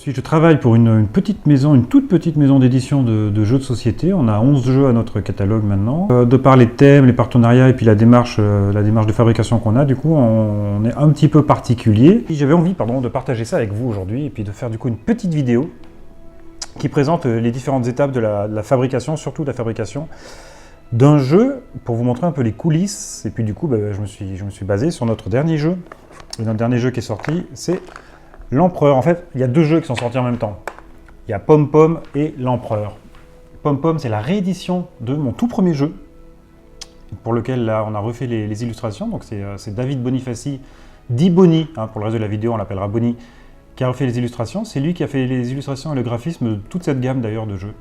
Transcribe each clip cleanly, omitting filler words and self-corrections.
Je travaille pour une petite maison, une toute petite maison d'édition de jeux de société. On a 11 jeux à notre catalogue maintenant. De par les thèmes, les partenariats et puis la démarche de fabrication qu'on a, du coup, on est un petit peu particulier. J'avais envie, de partager ça avec vous aujourd'hui et puis de faire du coup une petite vidéo qui présente les différentes étapes de la fabrication, surtout de la fabrication d'un jeu, pour vous montrer un peu les coulisses. Et puis du coup, je me suis basé sur notre dernier jeu. Et notre dernier jeu qui est sorti, c'est l'Empereur. En fait, il y a deux jeux qui sont sortis en même temps. Il y a Pom Pom et l'Empereur. Pom Pom, c'est la réédition de mon tout premier jeu, pour lequel là, on a refait les illustrations. Donc c'est David Bonifaci, dit Boni, pour le reste de la vidéo on l'appellera Boni, qui a refait les illustrations. C'est lui qui a fait les illustrations et le graphisme de toute cette gamme d'ailleurs de jeux.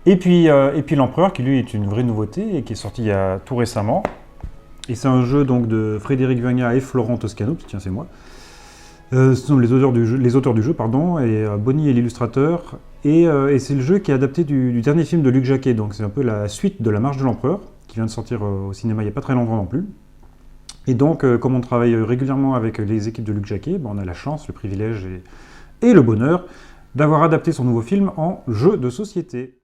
Et puis l'Empereur, qui lui est une vraie nouveauté et qui est sorti il y a tout récemment. Et c'est un jeu donc de Frédéric Vagna et Florent Toscano, tiens c'est moi. Ce sont les auteurs du jeu, et Boni est l'illustrateur. Et c'est le jeu qui est adapté du dernier film de Luc Jacquet, donc c'est un peu la suite de La Marche de l'Empereur, qui vient de sortir au cinéma il n'y a pas très longtemps non plus. Et donc, comme on travaille régulièrement avec les équipes de Luc Jacquet, on a la chance, le privilège et le bonheur d'avoir adapté son nouveau film en jeu de société.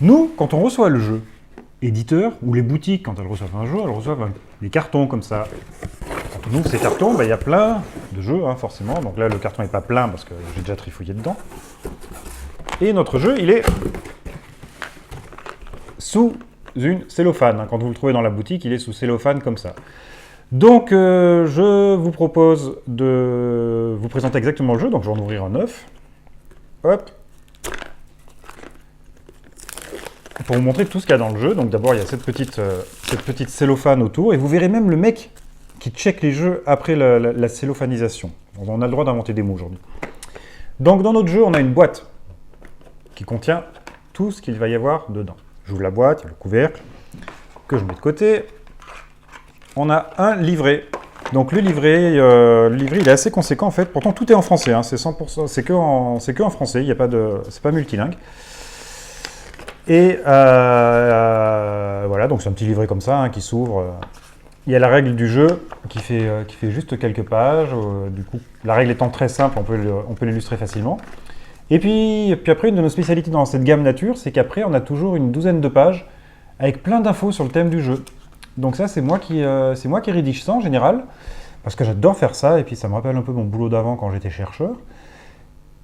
Nous, quand on reçoit le jeu, éditeur, ou les boutiques, quand elles reçoivent un jeu, elles reçoivent des cartons comme ça. Quand on ouvre ces cartons, il y a plein de jeux, forcément. Donc là, le carton n'est pas plein parce que j'ai déjà trifouillé dedans. Et notre jeu, il est sous une cellophane. Quand vous le trouvez dans la boutique, il est sous cellophane comme ça. Donc, je vous propose de vous présenter exactement le jeu. Donc, je vais en ouvrir un neuf. Hop. Pour vous montrer tout ce qu'il y a dans le jeu. Donc d'abord, il y a cette petite cellophane autour. Et vous verrez même le mec qui check les jeux après la cellophanisation. On a le droit d'inventer des mots aujourd'hui. Donc dans notre jeu, on a une boîte qui contient tout ce qu'il va y avoir dedans. J'ouvre la boîte, il y a le couvercle que je mets de côté. On a un livret. Donc le livret, il est assez conséquent en fait. Pourtant, tout est en français. C'est 100%, c'est que en français. Il y a pas c'est pas multilingue. Et voilà, donc c'est un petit livret comme ça qui s'ouvre. Il y a la règle du jeu qui fait juste quelques pages. Du coup, la règle étant très simple, on peut l'illustrer facilement. Et puis après, une de nos spécialités dans cette gamme nature, c'est qu'après, on a toujours une douzaine de pages avec plein d'infos sur le thème du jeu. Donc ça, c'est moi qui rédige ça en général, parce que j'adore faire ça, et puis ça me rappelle un peu mon boulot d'avant quand j'étais chercheur.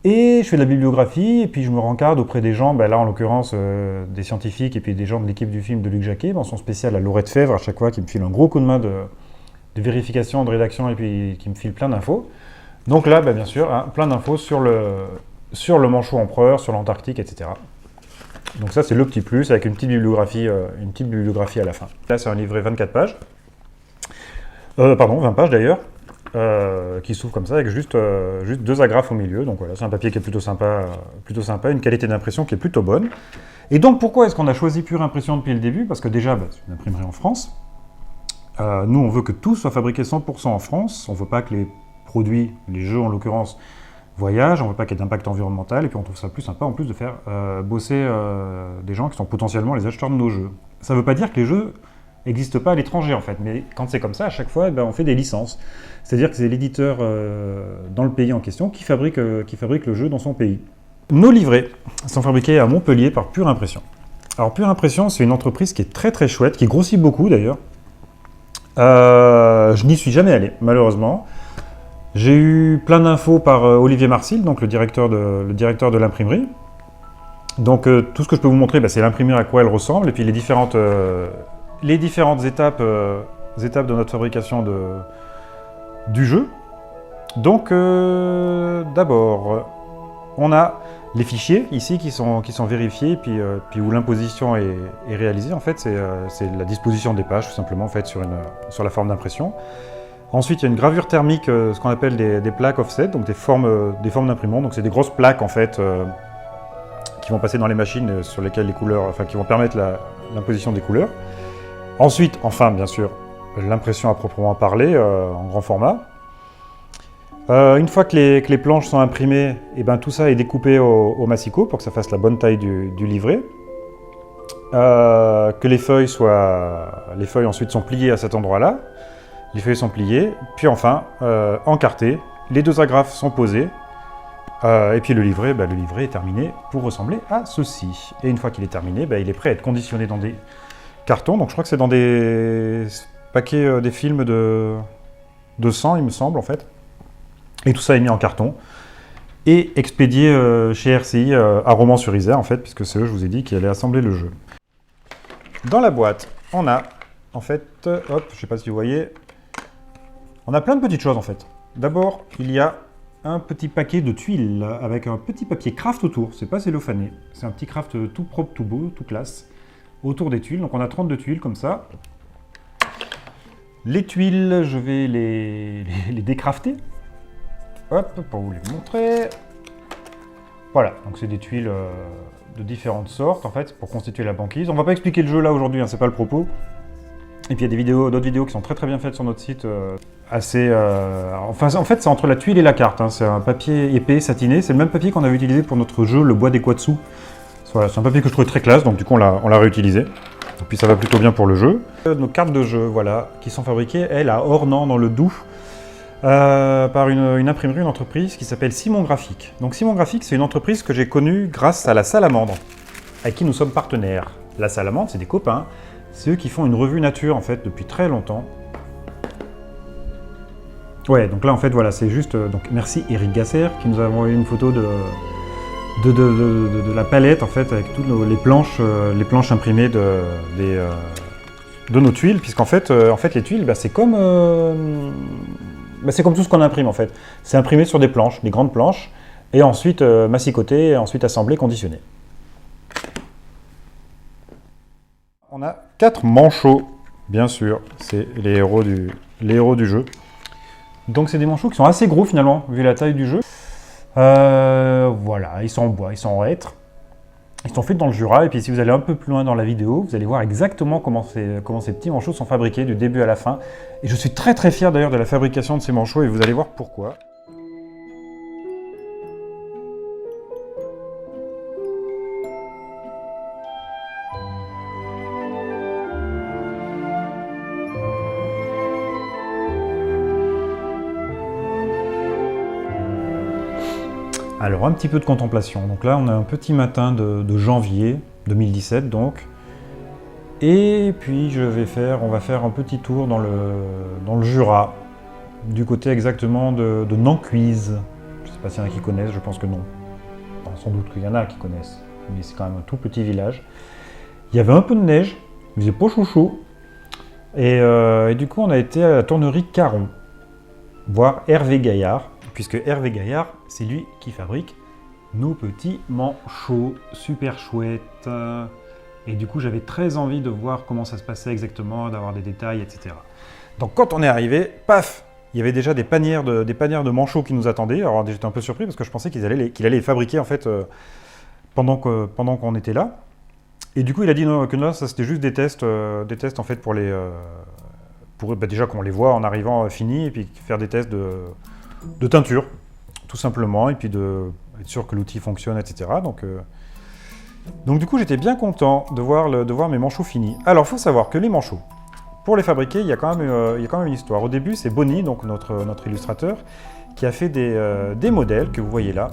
Et je fais de la bibliographie, et puis je me rencarde auprès des gens, là en l'occurrence des scientifiques, et puis des gens de l'équipe du film de Luc Jacquet, mention spéciale à Laurette Fèvre à chaque fois, qui me file un gros coup de main de vérification, de rédaction, et puis qui me file plein d'infos. Donc là, bien sûr, plein d'infos sur le manchot empereur, sur l'Antarctique, etc. Donc ça, c'est le petit plus, avec une petite bibliographie à la fin. Là, c'est un livret 24 pages. 20 pages d'ailleurs. Qui s'ouvre comme ça avec juste deux agrafes au milieu. Donc voilà, c'est un papier qui est plutôt sympa, une qualité d'impression qui est plutôt bonne. Et donc pourquoi est-ce qu'on a choisi Pure Impression depuis le début? Parce que déjà, c'est une imprimerie en France. Nous, on veut que tout soit fabriqué 100% en France. On ne veut pas que les produits, les jeux en l'occurrence, voyagent. On ne veut pas qu'il y ait d'impact environnemental. Et puis on trouve ça plus sympa en plus de faire bosser des gens qui sont potentiellement les acheteurs de nos jeux. Ça ne veut pas dire que les jeux n'existe pas à l'étranger en fait. Mais quand c'est comme ça, à chaque fois, on fait des licences. C'est-à-dire que c'est l'éditeur dans le pays en question qui fabrique le jeu dans son pays. Nos livrets sont fabriqués à Montpellier par Pure Impression. Alors Pure Impression, c'est une entreprise qui est très très chouette, qui grossit beaucoup d'ailleurs. Je n'y suis jamais allé, malheureusement. J'ai eu plein d'infos par Olivier Marcil, donc le directeur de l'imprimerie. Donc tout ce que je peux vous montrer, c'est l'imprimerie à quoi elle ressemble, et puis les différentes étapes de notre fabrication du jeu. Donc d'abord, on a les fichiers ici qui sont vérifiés, puis où l'imposition est réalisée. En fait, c'est la disposition des pages, tout simplement, faite sur la forme d'impression. Ensuite, il y a une gravure thermique, ce qu'on appelle des plaques offset, donc des formes d'imprimante. Donc c'est des grosses plaques en fait qui vont passer dans les machines sur lesquelles les couleurs, enfin qui vont permettre l'imposition des couleurs. Ensuite, enfin bien sûr, l'impression à proprement parler en grand format. Une fois que les planches sont imprimées, tout ça est découpé au massicot pour que ça fasse la bonne taille du livret. Que les feuilles ensuite sont pliées à cet endroit-là. Les feuilles sont pliées, puis enfin encartées, les deux agrafes sont posées, et puis le livret est terminé pour ressembler à ceci. Et une fois qu'il est terminé, il est prêt à être conditionné dans des cartons. Donc je crois que c'est dans des paquets, des films de 100, il me semble en fait. Et tout ça est mis en carton et expédié chez RCI à Romans-sur-Isère en fait, puisque c'est eux, je vous ai dit, qui allaient assembler le jeu. Dans la boîte, on a en fait, hop, je sais pas si vous voyez, on a plein de petites choses en fait. D'abord, il y a un petit paquet de tuiles avec un petit papier craft autour. C'est pas cellophané, c'est un petit craft tout propre, tout beau, tout classe autour des tuiles. Donc on a 32 tuiles comme ça. Les tuiles, je vais les décrafter. Hop, pour vous les montrer. Voilà, donc c'est des tuiles de différentes sortes en fait pour constituer la banquise. On va pas expliquer le jeu là aujourd'hui, c'est pas le propos. Et puis il y a d'autres vidéos qui sont très très bien faites sur notre site, en fait c'est entre la tuile et la carte, c'est un papier épais, satiné, c'est le même papier qu'on avait utilisé pour notre jeu, le bois des Quatsu. Voilà, c'est un papier que je trouvais très classe, donc du coup on l'a réutilisé. Et puis ça va plutôt bien pour le jeu. Nos cartes de jeu, voilà, qui sont fabriquées, elles, à Ornans, dans le Doubs, par une imprimerie, une entreprise qui s'appelle Simon Graphique. Donc Simon Graphique, c'est une entreprise que j'ai connue grâce à la Salamandre, avec qui nous sommes partenaires. La Salamandre, c'est des copains. C'est eux qui font une revue nature, en fait, depuis très longtemps. Ouais, donc là, en fait, voilà, c'est juste... donc, merci Eric Gasser, qui nous a envoyé une photo de la palette, en fait, avec toutes les planches imprimées de nos tuiles, puisqu'en fait, les tuiles, c'est comme tout ce qu'on imprime, en fait. C'est imprimé sur des planches, des grandes planches, et ensuite massicotées, et ensuite assemblées, conditionnées. On a 4 manchots, bien sûr, c'est les héros du jeu. Donc c'est des manchots qui sont assez gros finalement, vu la taille du jeu. Voilà, ils sont en bois, ils sont en hêtre. Ils sont faits dans le Jura, et puis si vous allez un peu plus loin dans la vidéo, vous allez voir exactement comment ces petits manchots sont fabriqués du début à la fin. Et je suis très très fier d'ailleurs de la fabrication de ces manchots, et vous allez voir pourquoi. Alors, un petit peu de contemplation. Donc là, on a un petit matin de janvier 2017, donc. Et puis, on va faire un petit tour dans le Jura, du côté exactement de Nancuise. Je ne sais pas s'il y en a qui connaissent, je pense que non. Enfin, sans doute qu'il y en a qui connaissent, mais c'est quand même un tout petit village. Il y avait un peu de neige, il faisait pas chaud. Et du coup, on a été à la tournerie Caron, voir Hervé Gaillard, puisque Hervé Gaillard, c'est lui qui fabrique nos petits manchots, super chouettes. Et du coup, j'avais très envie de voir comment ça se passait exactement, d'avoir des détails, etc. Donc quand on est arrivé, paf, il y avait déjà des panières de manchots qui nous attendaient. Alors j'étais un peu surpris parce que je pensais qu'il allait les fabriquer en fait pendant qu'on était là. Et du coup, il a dit que non, ça c'était juste des tests en fait pour déjà qu'on les voit en arrivant finis, et puis faire des tests de teinture, tout simplement, et puis être sûr que l'outil fonctionne, etc. Donc du coup, j'étais bien content de voir mes manchots finis. Alors, il faut savoir que les manchots, pour les fabriquer, il y a quand même une histoire. Au début, c'est Bonnie, donc notre illustrateur, qui a fait des modèles que vous voyez là.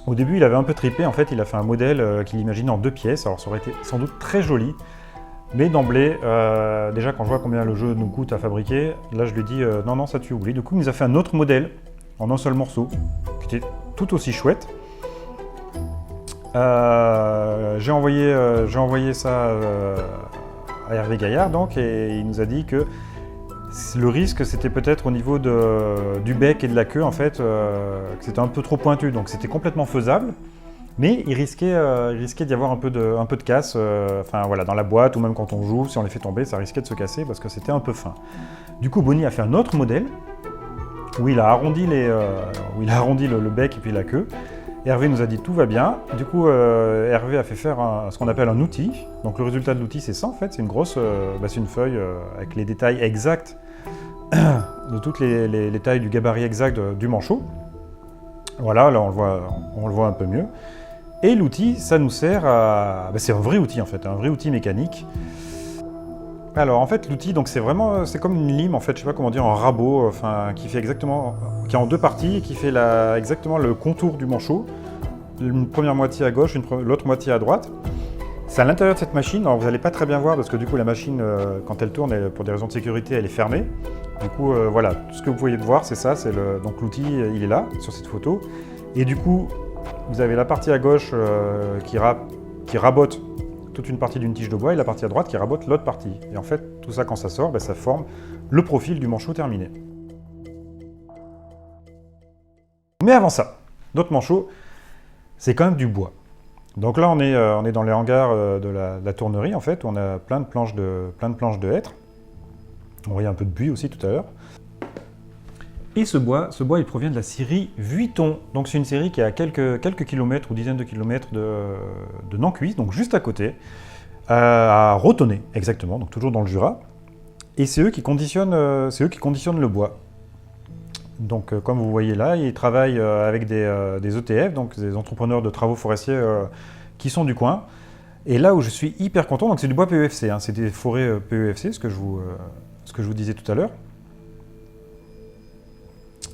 Au début, il avait un peu tripé, en fait, il a fait un modèle qu'il imaginait en 2 pièces, alors ça aurait été sans doute très joli, mais d'emblée, déjà quand je vois combien le jeu nous coûte à fabriquer, là je lui dis non, non, ça tu oublies. Du coup, il nous a fait un autre modèle, en un seul morceau, qui était tout aussi chouette. J'ai envoyé ça à Hervé Gaillard, donc, et il nous a dit que le risque, c'était peut-être au niveau du bec et de la queue, en fait, que c'était un peu trop pointu, donc c'était complètement faisable, mais il risquait d'y avoir un peu de casse, enfin voilà, dans la boîte, ou même quand on joue, si on les fait tomber, ça risquait de se casser, parce que c'était un peu fin. Du coup, Bonnie a fait un autre modèle, où il a arrondi, le bec et puis la queue. Hervé nous a dit tout va bien. Du coup, Hervé a fait faire ce qu'on appelle un outil. Donc le résultat de l'outil, c'est ça en fait. C'est une grosse, c'est une feuille avec les détails exacts de toutes les tailles du gabarit exact du manchot. Voilà, là on le voit un peu mieux. Et l'outil, ça nous sert à... c'est un vrai outil en fait, un vrai outil mécanique. Alors en fait l'outil, donc c'est comme une lime en fait, je sais pas comment dire, un rabot, enfin qui est en 2 parties et qui fait exactement le contour du manchot, une première moitié à gauche, l'autre moitié à droite. C'est à l'intérieur de cette machine, alors vous n'allez pas très bien voir parce que du coup la machine, quand elle tourne, pour des raisons de sécurité, elle est fermée. Du coup voilà, tout ce que vous pouvez voir c'est ça, donc l'outil il est là, sur cette photo. Et du coup, vous avez la partie à gauche qui rabote toute une partie d'une tige de bois et la partie à droite qui rabote l'autre partie. Et en fait, tout ça quand ça sort, ça forme le profil du manchot terminé. Mais avant ça, notre manchot, c'est quand même du bois. Donc là, on est dans les hangars de la tournerie, en fait, où on a plein de planches de hêtre. On voyait un peu de buis aussi tout à l'heure. Et ce bois, il provient de la scierie Vuitton. Donc c'est une scierie qui est à quelques kilomètres ou dizaines de kilomètres de Nancuis, donc juste à côté, à Rotonnet, exactement, donc toujours dans le Jura. Et c'est eux qui conditionnent le bois. Donc comme vous voyez là, ils travaillent avec des ETF, donc des entrepreneurs de travaux forestiers qui sont du coin. Et là où je suis hyper content, donc c'est du bois PEFC, hein, c'est des forêts PEFC, ce que je vous disais tout à l'heure.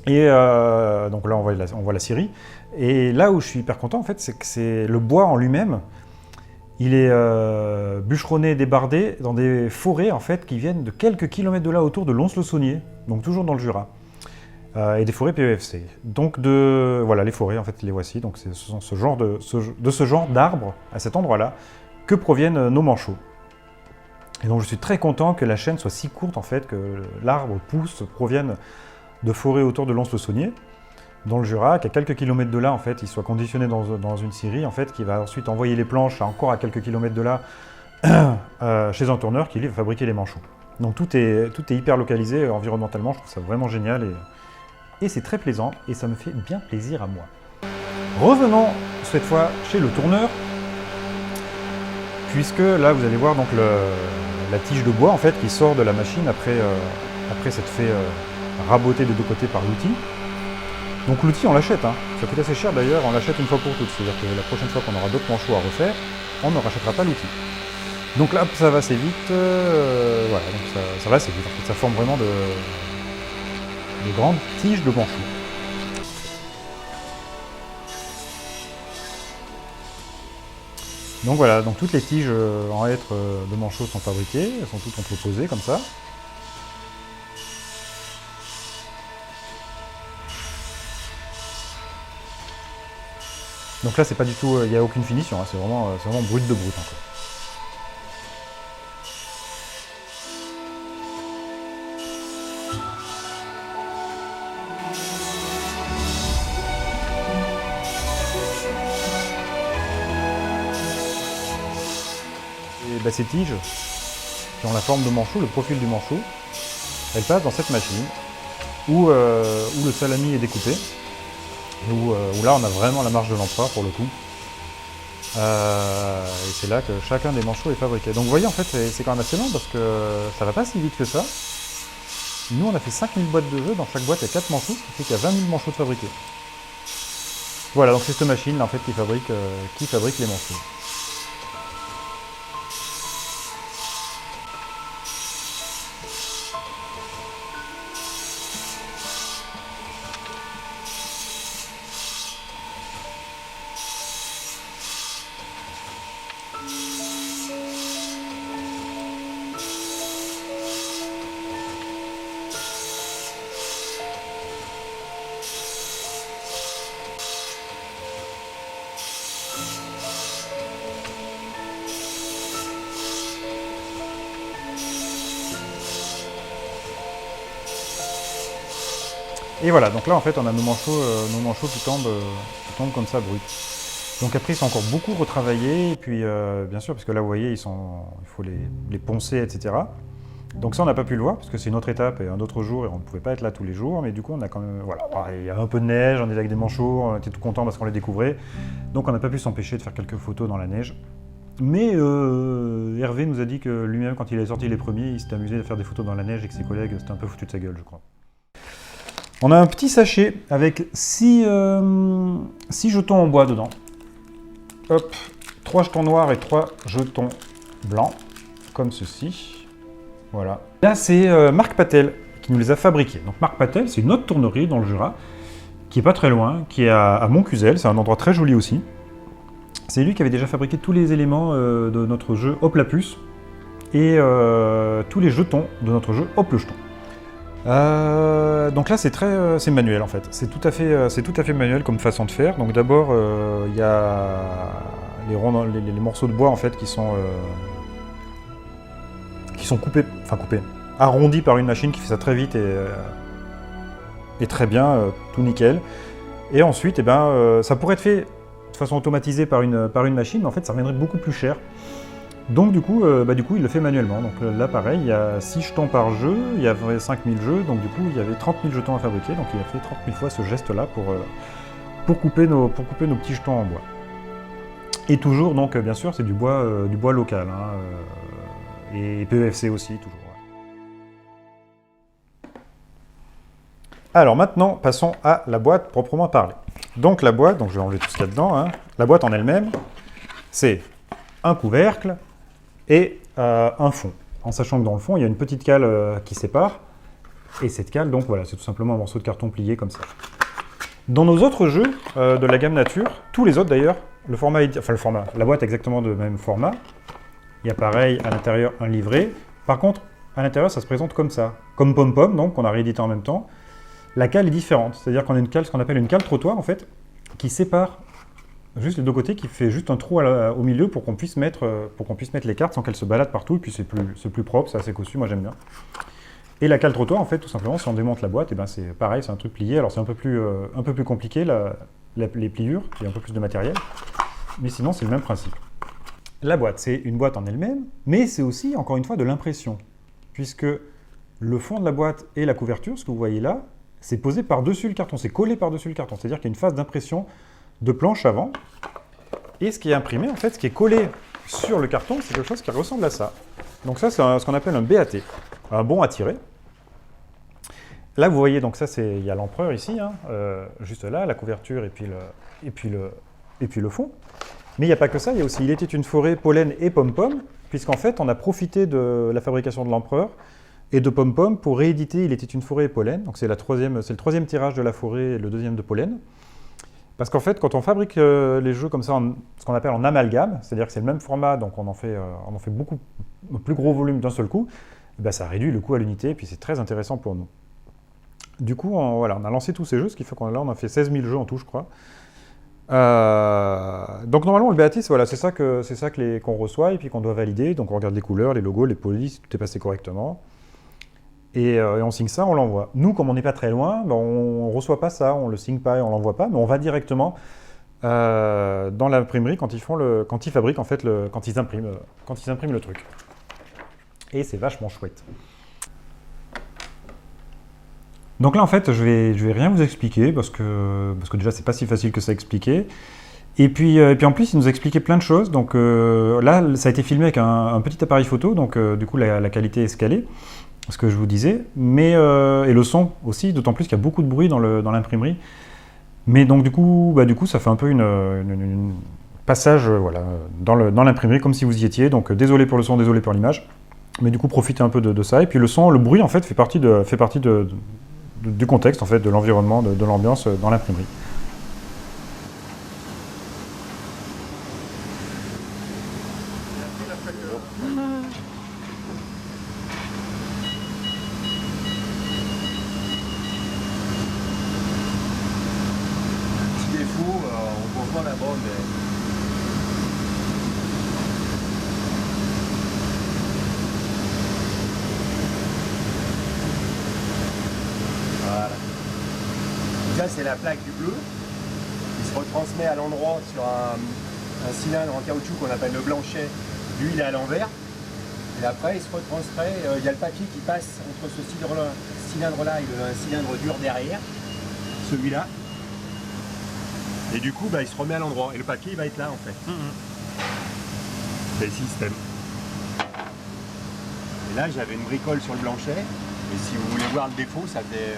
Et donc là, on voit la scierie. Et là où je suis hyper content, en fait, c'est que c'est le bois en lui-même. Il est bûcheronné et débardé dans des forêts, en fait, qui viennent de quelques kilomètres de là, autour de Lons-le-Saunier, donc toujours dans le Jura. Et des forêts PEFC. Donc voilà, les forêts, en fait, les voici. Donc ce sont ce genre d'arbres, à cet endroit-là, que proviennent nos manchots. Et donc je suis très content que la chaîne soit si courte, en fait, que l'arbre provienne de forêt autour de Lons-le-Saunier, dans le Jura, qu'à quelques kilomètres de là, en fait, il soit conditionné dans une scierie, en fait, qui va ensuite envoyer les planches encore à quelques kilomètres de là, chez un tourneur qui, lui, va fabriquer les manchots. Donc tout est hyper localisé environnementalement, je trouve ça vraiment génial, et c'est très plaisant, et ça me fait bien plaisir à moi. Revenons cette fois chez le tourneur, puisque là, vous allez voir donc la tige de bois, en fait, qui sort de la machine après s'être fait raboté des 2 côtés par l'outil. Donc l'outil, on l'achète, hein. Ça coûte assez cher d'ailleurs, on l'achète une fois pour toutes. C'est-à-dire que la prochaine fois qu'on aura d'autres manchots à refaire, on ne rachètera pas l'outil. Donc là, ça va assez vite, voilà, donc ça va assez vite. En fait, ça forme vraiment de grandes tiges de manchots. Donc voilà, donc toutes les tiges en hêtre de manchots sont fabriquées, elles sont toutes entreposées comme ça. Donc là, c'est pas du tout, il n'y a aucune finition, hein, c'est vraiment brut de brut encore. Et ces tiges, qui ont la forme de manchot, le profil du manchot, elles passent dans cette machine où le salami est découpé. Où là on a vraiment la marge de l'empereur pour le coup. Et c'est là que chacun des manchots est fabriqué. Donc vous voyez en fait c'est quand même assez long parce que ça va pas si vite que ça. Nous on a fait 5000 boîtes de jeux, dans chaque boîte il y a 4 manchots, ce qui fait qu'il y a 20 000 manchots de fabriqués. Voilà, donc c'est cette machine là en fait qui fabrique les manchots. Et voilà, donc là en fait on a nos manchots qui tombent comme ça bruts. Donc après ils sont encore beaucoup retravaillés, et puis bien sûr, parce que là vous voyez, il faut les poncer, etc. Donc ça on n'a pas pu le voir, parce que c'est une autre étape et un autre jour, et on ne pouvait pas être là tous les jours, mais du coup on a quand même, voilà, il y a un peu de neige, on est avec des manchots, on était tout contents parce qu'on les découvrait, donc on n'a pas pu s'empêcher de faire quelques photos dans la neige. Mais Hervé nous a dit que lui-même, quand il est sorti les premiers, il s'était amusé à faire des photos dans la neige et que ses collègues s'étaient un peu foutus de sa gueule, je crois. On a un petit sachet avec 6 jetons en bois dedans. Hop, 3 jetons noirs et 3 jetons blancs, comme ceci. Voilà. Là, c'est Marc Patel qui nous les a fabriqués. Donc Marc Patel, c'est une autre tournerie dans le Jura, qui est pas très loin, qui est à Montcuzel. C'est un endroit très joli aussi. C'est lui qui avait déjà fabriqué tous les éléments de notre jeu Hop la puce et tous les jetons de notre jeu Hop le jeton. Donc là c'est manuel en fait, c'est tout à fait manuel comme façon de faire. Donc d'abord il y a les morceaux de bois en fait qui sont coupés, arrondis par une machine qui fait ça très vite et très bien, tout nickel. Et ensuite ça pourrait être fait de façon automatisée par une machine, mais en fait ça reviendrait beaucoup plus cher. Donc du coup, il le fait manuellement. Donc là pareil, il y a 6 jetons par jeu, il y avait 5000 jeux, donc du coup il y avait 30 000 jetons à fabriquer, donc il a fait 30 000 fois ce geste-là pour couper nos petits jetons en bois. Et toujours, donc bien sûr, c'est du bois local, hein, et PEFC aussi, toujours. Alors maintenant, passons à la boîte proprement parlée. Donc la boîte, donc je vais enlever tout ce qu'il y a dedans, hein. La boîte en elle-même, c'est un couvercle, et un fond. En sachant que dans le fond, il y a une petite cale qui sépare. Et cette cale, donc voilà, c'est tout simplement un morceau de carton plié comme ça. Dans nos autres jeux de la gamme nature, tous les autres d'ailleurs, la boîte est exactement de même format. Il y a pareil à l'intérieur un livret. Par contre, à l'intérieur, ça se présente comme ça. Comme Pom Pom, donc, qu'on a réédité en même temps. La cale est différente. C'est-à-dire qu'on a une cale, ce qu'on appelle une cale trottoir, en fait, qui sépare juste les deux côtés, qui fait juste un trou au milieu pour qu'on puisse mettre les cartes sans qu'elles se baladent partout, et puis c'est plus propre, c'est assez cossu, moi j'aime bien. Et la cale trottoir, en fait, tout simplement, si on démonte la boîte, c'est pareil, c'est un truc plié. Alors c'est un peu plus compliqué, les pliures, il y a un peu plus de matériel, mais sinon c'est le même principe. La boîte, c'est une boîte en elle-même, mais c'est aussi, encore une fois, de l'impression, puisque le fond de la boîte et la couverture, ce que vous voyez là, c'est posé par-dessus le carton, c'est collé par-dessus le carton, c'est-à-dire qu'il y a une phase d'impression de planche avant, et ce qui est imprimé, en fait, ce qui est collé sur le carton, c'est quelque chose qui ressemble à ça. Donc ça, c'est ce qu'on appelle un BAT, un bon à tirer. Là, vous voyez, donc ça, il y a l'empereur ici, hein, juste là, la couverture et puis le fond. Mais il n'y a pas que ça, il y a aussi Il était une forêt, Pollen et Pom Pom, puisqu'en fait, on a profité de la fabrication de l'empereur et de Pom Pom pour rééditer Il était une forêt et Pollen. Donc c'est le troisième tirage de la forêt et le deuxième de Pollen. Parce qu'en fait, quand on fabrique les jeux comme ça, ce qu'on appelle en amalgame, c'est-à-dire que c'est le même format, donc on en fait beaucoup, un plus gros volume d'un seul coup, ça réduit le coût à l'unité, et puis c'est très intéressant pour nous. Du coup, on a lancé tous ces jeux, ce qui fait qu'on a fait 16 000 jeux en tout, je crois. Donc normalement, le BAT, c'est ça qu'on reçoit, et puis qu'on doit valider, donc on regarde les couleurs, les logos, les polices, tout est passé correctement. Et on signe ça, on l'envoie. Nous, comme on n'est pas très loin, on ne reçoit pas ça, on ne le signe pas et on ne l'envoie pas, mais on va directement dans l'imprimerie quand ils fabriquent, en fait, quand ils impriment le truc. Et c'est vachement chouette. Donc là, en fait, je vais rien vous expliquer, parce que déjà, c'est pas si facile que ça à expliquer. Et puis en plus, il nous a expliqué plein de choses. Donc là, ça a été filmé avec un petit appareil photo, donc du coup, la qualité est escalée, ce que je vous disais, et le son aussi, d'autant plus qu'il y a beaucoup de bruit dans l'imprimerie. Mais donc du coup, ça fait un peu une passage dans l'imprimerie, comme si vous y étiez. Donc désolé pour le son, désolé pour l'image, mais du coup profitez un peu de ça. Et puis le bruit en fait fait partie du contexte, en fait, de l'environnement, de l'ambiance dans l'imprimerie. ça, c'est la plaque du bleu. Il se retransmet à l'endroit sur un cylindre en caoutchouc qu'on appelle le blanchet. Lui, il est à l'envers. Et après, il se retranscrit. Il y a le papier qui passe entre ce cylindre-là et un cylindre dur derrière, celui-là. Et du coup, il se remet à l'endroit. Et le papier, il va être là, en fait. C'est le système. Et là, j'avais une bricole sur le blanchet. Et si vous voulez voir le défaut, ça fait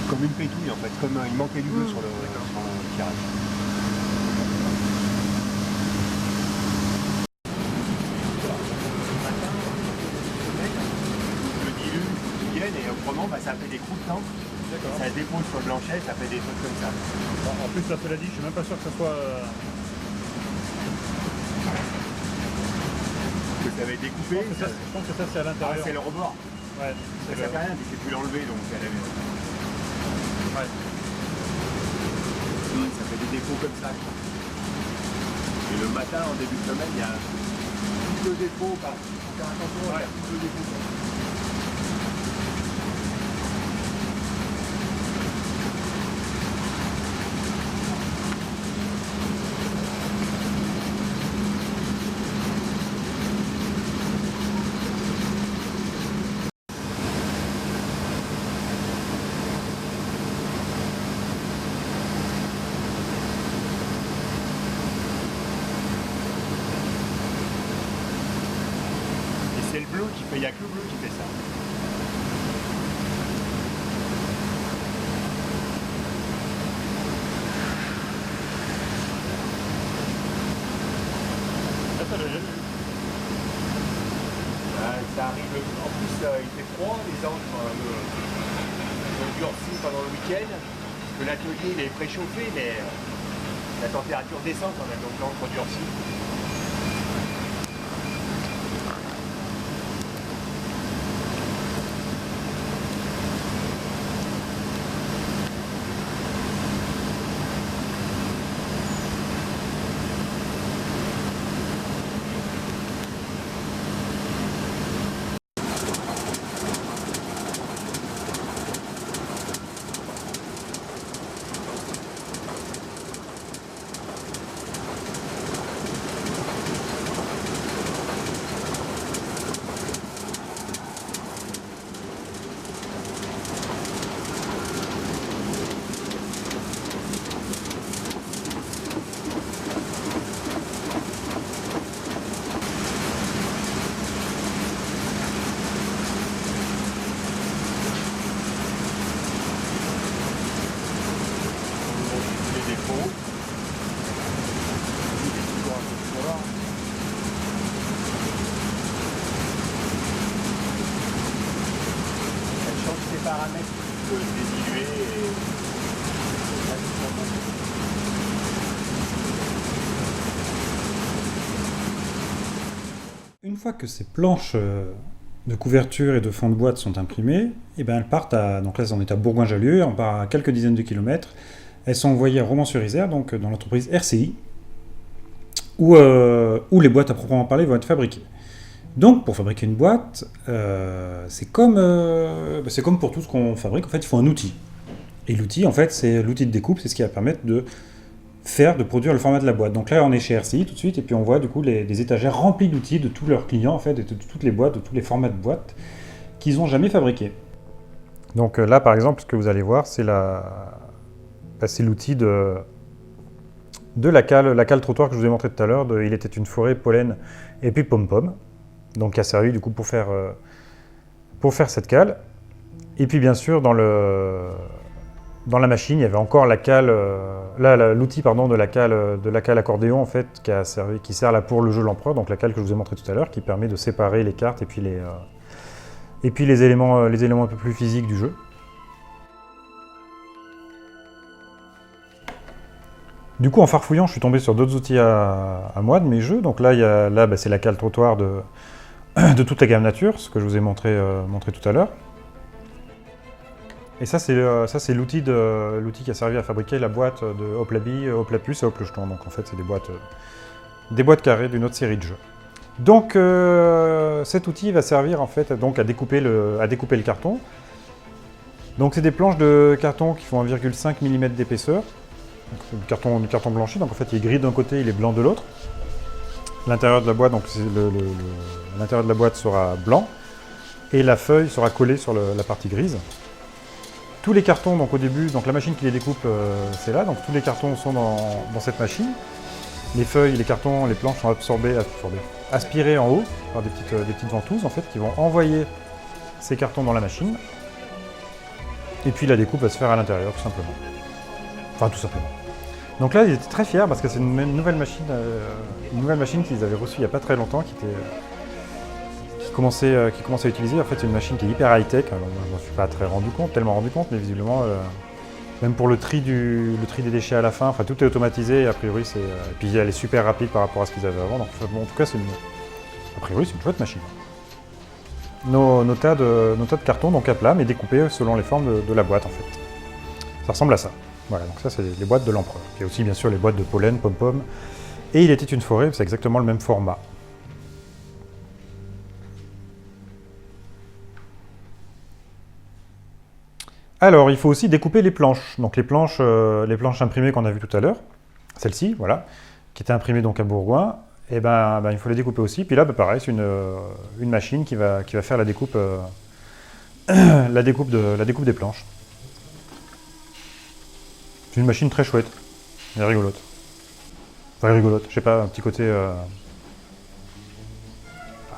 comme une pétouille, en fait. Comme il manquait du bleu sur le tirage. Et autrement, ça fait des croûtes d'encre. Ça se dépose sur le blanchet, ça fait des trucs comme ça. En plus, là, cela dit, je suis même pas sûr que ça soit... Que ça avait découpé. Je pense que ça, c'est à l'intérieur. C'est le rebord. Ouais, ça fait rien, mais c'est plus l'enlever, donc elle avait... Ouais. Ça fait des défauts comme ça. Et le matin, en début de semaine, il y a tout le défaut. Faut faire attention, il y a tout le défaut. C'est le bleu qui fait, il n'y a que le bleu qui fait ça. Ça arrive, en plus il fait froid, les encres ont durci pendant le week-end, parce que l'atelier il est préchauffé, mais la température descend quand même, donc l'encre durcit. Paramètres pour dédiluer et... Une fois que ces planches de couverture et de fond de boîte sont imprimées, et elles partent à... Donc là, on est à Bourgoin-Jallieu, on part à quelques dizaines de kilomètres. Elles sont envoyées à Romans-sur-Isère, donc dans l'entreprise RCI, où les boîtes à proprement parler vont être fabriquées. Donc, pour fabriquer une boîte, c'est comme pour tout ce qu'on fabrique, en fait, il faut un outil. Et l'outil, en fait, c'est l'outil de découpe, c'est ce qui va permettre de produire le format de la boîte. Donc là, on est chez RCI tout de suite, et puis on voit du coup des étagères remplies d'outils de tous leurs clients, en fait, et de toutes les boîtes, de tous les formats de boîtes qu'ils n'ont jamais fabriqués. Donc là, par exemple, ce que vous allez voir, c'est l'outil de la cale trottoir que je vous ai montré tout à l'heure, de Il était une forêt, pollen et puis pom-pom. Donc qui a servi du coup pour faire cette cale. Et puis bien sûr dans la machine il y avait encore la cale, l'outil de la cale accordéon en fait qui sert là pour le jeu l'empereur, donc la cale que je vous ai montré tout à l'heure, qui permet de séparer les cartes et puis les éléments un peu plus physiques du jeu. Du coup en farfouillant je suis tombé sur d'autres outils à moi de mes jeux. Donc là, c'est la cale trottoir de toute la gamme nature, ce que je vous ai montré tout à l'heure. Et ça c'est l'outil qui a servi à fabriquer la boîte de Hop la Bille, Hop la Puce et Hop le Jeton. Donc en fait c'est des boîtes carrées d'une autre série de jeux. Donc cet outil va servir en fait donc à découper le carton. Donc c'est des planches de carton qui font 1,5 mm d'épaisseur. Du carton blanchi, donc en fait il est gris d'un côté, il est blanc de l'autre. L'intérieur de la boîte, donc l'intérieur de la boîte sera blanc et la feuille sera collée sur la partie grise. Tous les cartons, donc au début, donc la machine qui les découpe, c'est là, donc tous les cartons sont dans cette machine. Les feuilles, les cartons, les planches sont aspirées en haut par des petites ventouses en fait qui vont envoyer ces cartons dans la machine. Et puis la découpe va se faire à l'intérieur tout simplement. Enfin tout simplement. Donc là, ils étaient très fiers parce que c'est une nouvelle machine qu'ils avaient reçue il n'y a pas très longtemps, qui commençait à utiliser. En fait, c'est une machine qui est hyper high-tech. Alors, moi, je m'en suis pas tellement rendu compte, mais visiblement, même pour le tri des déchets à la fin, enfin tout est automatisé. Et a priori, et puis elle est super rapide par rapport à ce qu'ils avaient avant. Donc, bon, en tout cas, a priori, c'est une chouette machine. Nos tas de carton, donc à plat, mais découpés selon les formes de la boîte en fait. Ça ressemble à ça. Voilà, donc ça c'est les boîtes de l'empereur. Il y a aussi bien sûr les boîtes de pollen, pom-pom. Et il était une forêt, c'est exactement le même format. Alors, il faut aussi découper les planches. Donc les planches imprimées qu'on a vues tout à l'heure, celle-ci, voilà, qui était imprimée donc à Bourgoin, et il faut les découper aussi. Puis là, pareil, c'est une machine qui va faire la découpe, la découpe des planches. C'est une machine très chouette, elle est rigolote. Enfin, rigolote, je sais pas, un petit côté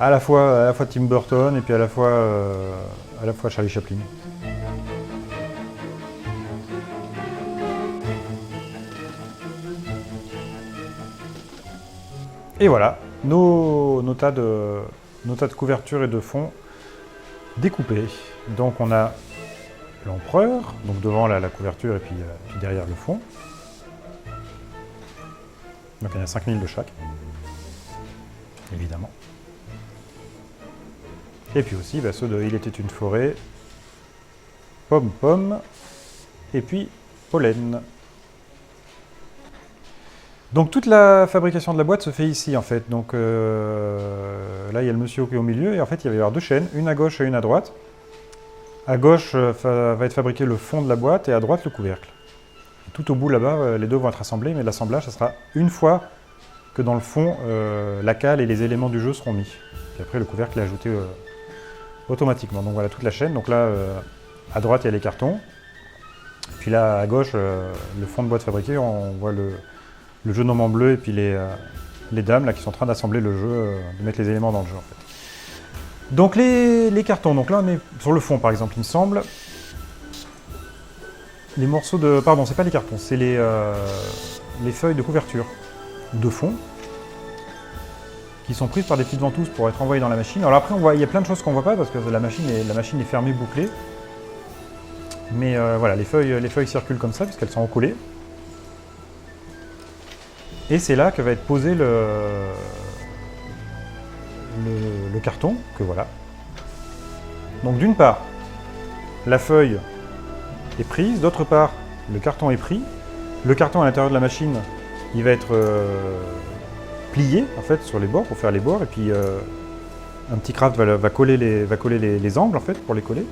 à la fois Tim Burton et puis à la fois Charlie Chaplin. Et voilà, nos tas de couverture et de fond découpés. Donc on a l'empereur, donc devant la couverture et puis derrière le fond. Donc il y en a 5000 de chaque, évidemment. Et puis aussi ceux de Il était une forêt, Pom-Pom, et puis Pollen. Donc toute la fabrication de la boîte se fait ici en fait. Donc là il y a le monsieur qui est au milieu et en fait il va y avoir deux chaînes, une à gauche et une à droite. À gauche va être fabriqué le fond de la boîte et à droite le couvercle. Tout au bout là-bas, les deux vont être assemblés, mais l'assemblage ça sera une fois que dans le fond la cale et les éléments du jeu seront mis. Puis après le couvercle est ajouté automatiquement. Donc voilà toute la chaîne. Donc là à droite il y a les cartons. Puis là à gauche le fond de boîte fabriqué, on voit le jeune homme en bleu et puis les dames là, qui sont en train d'assembler le jeu, de mettre les éléments dans le jeu en fait. Donc les cartons, donc là on est sur le fond par exemple, il me semble. Les morceaux de... Pardon, c'est pas les cartons, c'est les feuilles de couverture de fond qui sont prises par des petites ventouses pour être envoyées dans la machine. Alors après, il y a plein de choses qu'on voit pas parce que la machine est fermée, bouclée. Mais voilà, les feuilles circulent comme ça puisqu'elles sont recollées. Et c'est là que va être posé le carton, que voilà. Donc d'une part, la feuille est prise, d'autre part, le carton est pris. Le carton à l'intérieur de la machine, il va être plié en fait sur les bords pour faire les bords, et puis un petit craft va coller les angles en fait pour les coller.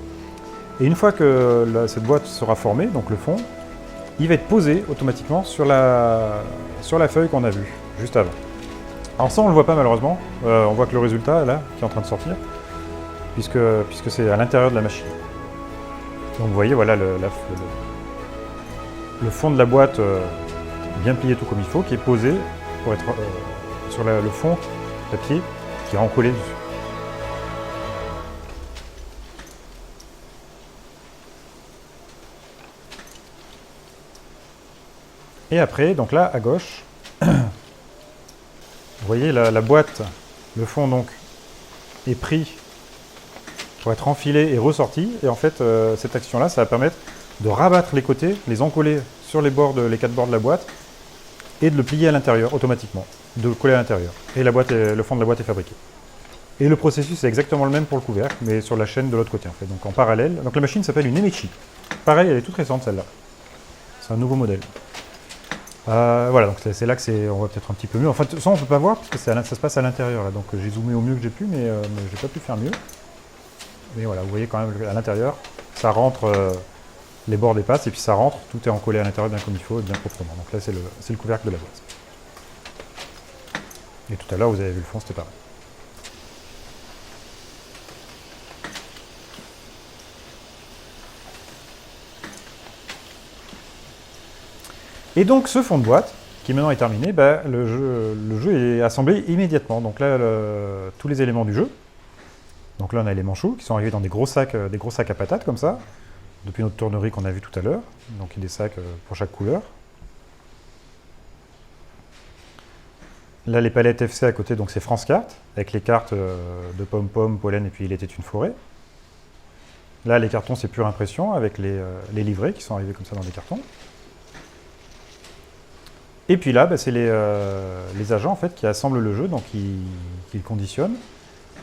Et une fois que cette boîte sera formée, donc le fond, il va être posé automatiquement sur la feuille qu'on a vue juste avant. Alors ça on le voit pas malheureusement, on voit que le résultat là qui est en train de sortir, puisque c'est à l'intérieur de la machine. Donc vous voyez voilà le fond de la boîte bien plié tout comme il faut, qui est posé pour être sur le fond papier qui est encollé dessus. Et après, donc là, à gauche, vous voyez la boîte, le fond donc, est pris pour être enfilé et ressorti. Et en fait, cette action-là, ça va permettre de rabattre les côtés, les encoller sur les quatre bords de la boîte et de le plier à l'intérieur automatiquement, de le coller à l'intérieur. Et le fond de la boîte est fabriqué. Et le processus est exactement le même pour le couvercle, mais sur la chaîne de l'autre côté en fait, donc en parallèle. Donc la machine s'appelle une Emechi. Pareil, elle est toute récente celle-là. C'est un nouveau modèle. Voilà, donc c'est là que on voit peut-être un petit peu mieux. En fait, ça on peut pas voir parce que ça se passe à l'intérieur là. Donc j'ai zoomé au mieux que j'ai pu, mais j'ai pas pu faire mieux. Mais voilà, vous voyez quand même à l'intérieur, ça rentre les bords dépassent et puis ça rentre, tout est encollé à l'intérieur bien comme il faut et bien proprement. Donc là c'est le couvercle de la boîte. Et tout à l'heure vous avez vu le fond, c'était pareil. Et donc ce fond de boîte, qui maintenant est terminé, le jeu est assemblé immédiatement. Donc là, tous les éléments du jeu. Donc là, on a les manchots qui sont arrivés dans des gros sacs à patates comme ça, depuis notre tournerie qu'on a vu tout à l'heure. Donc il y a des sacs pour chaque couleur. Là, les palettes FC à côté, donc c'est France Cartes, avec les cartes de Pom-Pom, Pollen et puis Il était une forêt. Là, les cartons, c'est pure impression, avec les livrets qui sont arrivés comme ça dans des cartons. Et puis là, c'est les agents en fait, qui assemblent le jeu, donc qui le conditionnent,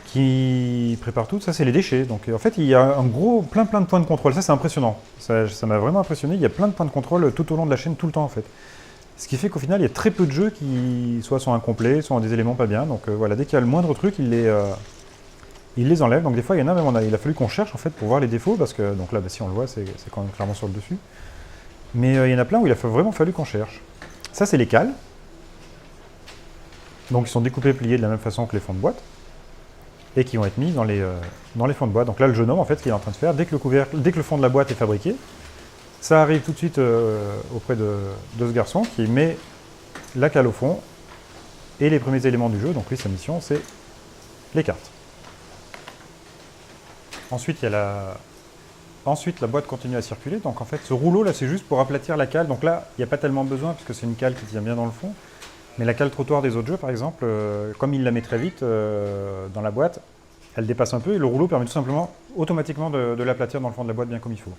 qui préparent tout. Ça, c'est les déchets. Donc en fait, il y a plein de points de contrôle. Ça, c'est impressionnant. Ça m'a vraiment impressionné. Il y a plein de points de contrôle tout au long de la chaîne, tout le temps en fait. Ce qui fait qu'au final, il y a très peu de jeux qui soit sont incomplets, soit ont des éléments pas bien. Donc voilà, dès qu'il y a le moindre truc, il les enlève. Donc des fois, il y en a même, il a fallu qu'on cherche en fait pour voir les défauts, parce que donc là, si on le voit, c'est quand même clairement sur le dessus. Mais il y en a plein où il a vraiment fallu qu'on cherche. Ça, c'est les cales. Donc, ils sont découpés, pliés de la même façon que les fonds de boîte. Et qui vont être mis dans les fonds de boîte. Donc là, le jeune homme, en fait, ce qu'il est en train de faire, dès que le fond de la boîte est fabriqué, ça arrive tout de suite auprès de ce garçon qui met la cale au fond et les premiers éléments du jeu. Donc lui, sa mission, c'est les cartes. Ensuite, la boîte continue à circuler. Donc en fait, ce rouleau là, c'est juste pour aplatir la cale. Donc là, il n'y a pas tellement besoin puisque c'est une cale qui tient bien dans le fond. Mais la cale trottoir des autres jeux, par exemple, comme il la met très vite dans la boîte, elle dépasse un peu et le rouleau permet tout simplement automatiquement de l'aplatir dans le fond de la boîte bien comme il faut.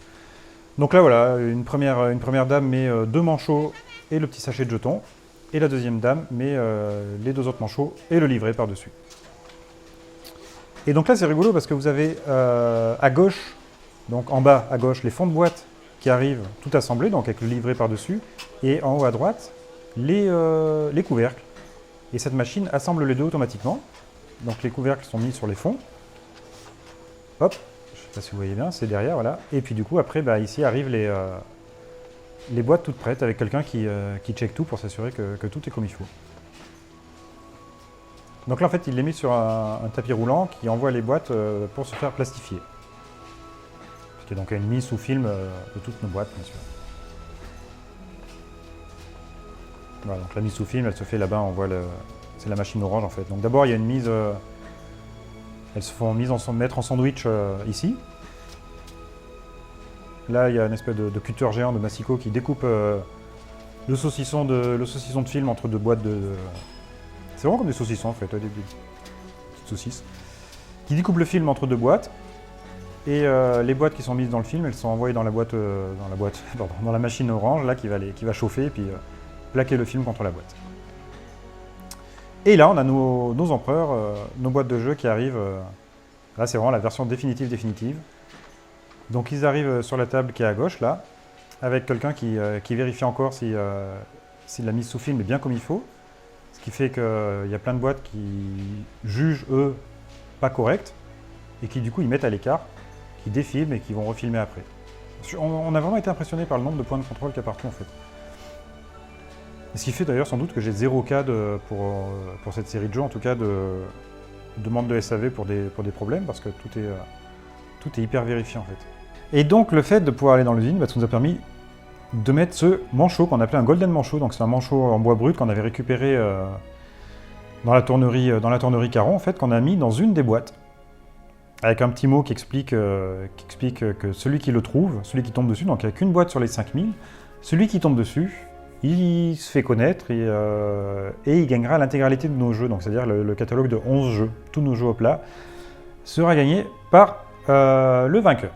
Donc là, voilà, une première dame met 2 manchots et le petit sachet de jetons. Et la deuxième dame met les 2 autres manchots et le livret par-dessus. Et donc là, c'est rigolo parce que vous avez à gauche, donc en bas à gauche, les fonds de boîte qui arrivent tout assemblés, donc avec le livret par-dessus, et en haut à droite, les couvercles. Et cette machine assemble les deux automatiquement. Donc les couvercles sont mis sur les fonds. Hop, je ne sais pas si vous voyez bien, c'est derrière, voilà. Et puis du coup, après, ici arrivent les boîtes toutes prêtes avec quelqu'un qui check tout pour s'assurer que tout est comme il faut. Donc là, en fait, il les met sur un tapis roulant qui envoie les boîtes pour se faire plastifier. Il y a donc une mise sous film de toutes nos boîtes, bien sûr. Voilà, donc la mise sous film, elle se fait là-bas, on voit c'est la machine orange en fait. Donc d'abord, il y a une mise, elles se font mettre en sandwich ici. Là, il y a une espèce de cutter géant de massicot qui découpe le saucisson de film entre 2 boîtes de... C'est vraiment comme des saucissons en fait, des petites saucisses. Qui découpe le film entre 2 boîtes. Et les boîtes qui sont mises dans le film, elles sont envoyées dans la machine orange là qui va chauffer et puis plaquer le film contre la boîte. Et là, on a nos empereurs, nos boîtes de jeu qui arrivent. Là, c'est vraiment la version définitive. Donc, ils arrivent sur la table qui est à gauche là, avec quelqu'un qui vérifie encore si la mise sous film est bien comme il faut. Ce qui fait qu'il y a plein de boîtes qui jugent eux pas correctes et qui du coup ils mettent à l'écart, qui défilment et qui vont refilmer après. On a vraiment été impressionné par le nombre de points de contrôle qu'il y a partout en fait. Et ce qui fait d'ailleurs sans doute que j'ai 0 cas pour cette série de jeux, en tout cas de demande de SAV pour des problèmes, parce que tout est hyper vérifié en fait. Et donc le fait de pouvoir aller dans l'usine, ça nous a permis de mettre ce manchot qu'on appelait un golden manchot, donc c'est un manchot en bois brut qu'on avait récupéré dans la tournerie Caron en fait, qu'on a mis dans une des boîtes. Avec un petit mot qui explique que celui qui le trouve, celui qui tombe dessus, donc il n'y a qu'une boîte sur les 5000, celui qui tombe dessus, il se fait connaître et il gagnera l'intégralité de nos jeux, donc c'est-à-dire le catalogue de 11 jeux, tous nos jeux au plat, sera gagné par le vainqueur.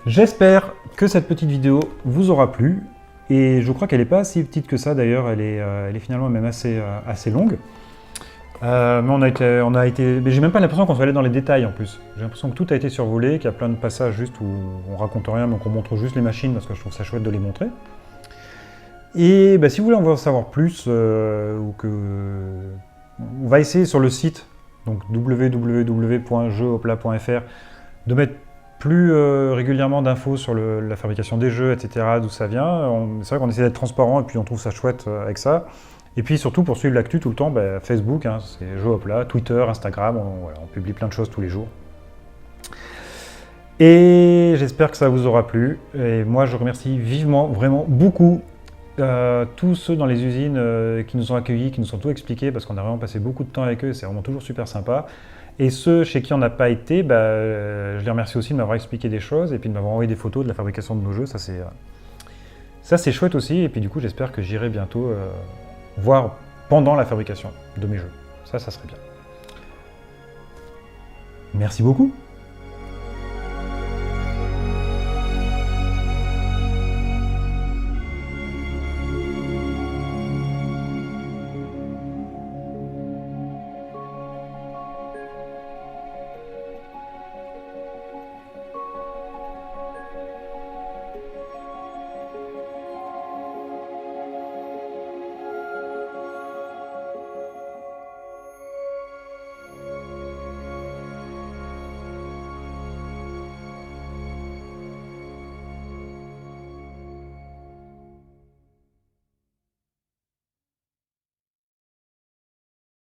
J'espère que cette petite vidéo vous aura plu, et je crois qu'elle n'est pas si petite que ça d'ailleurs, elle est finalement même assez longue. Mais j'ai même pas l'impression qu'on soit allé dans les détails en plus. J'ai l'impression que tout a été survolé, qu'il y a plein de passages juste où on raconte rien, donc on montre juste les machines parce que je trouve ça chouette de les montrer. Et si vous voulez en savoir plus, on va essayer sur le site, donc www.jeuxauplat.fr, de mettre plus régulièrement d'infos sur la fabrication des jeux, etc., d'où ça vient. C'est vrai qu'on essaie d'être transparent et puis on trouve ça chouette avec ça. Et puis surtout, pour suivre l'actu tout le temps, Facebook, hein, c'est Jeux Hop Là, Twitter, Instagram, on publie plein de choses tous les jours. Et j'espère que ça vous aura plu. Et moi, je remercie vivement, vraiment beaucoup, tous ceux dans les usines qui nous ont accueillis, qui nous ont tout expliqué, parce qu'on a vraiment passé beaucoup de temps avec eux et c'est vraiment toujours super sympa. Et ceux chez qui on n'a pas été, je les remercie aussi de m'avoir expliqué des choses et puis de m'avoir envoyé des photos de la fabrication de nos jeux. Ça, c'est chouette aussi. Et puis du coup, j'espère que j'irai bientôt voir pendant la fabrication de mes jeux. Ça serait bien. Merci beaucoup.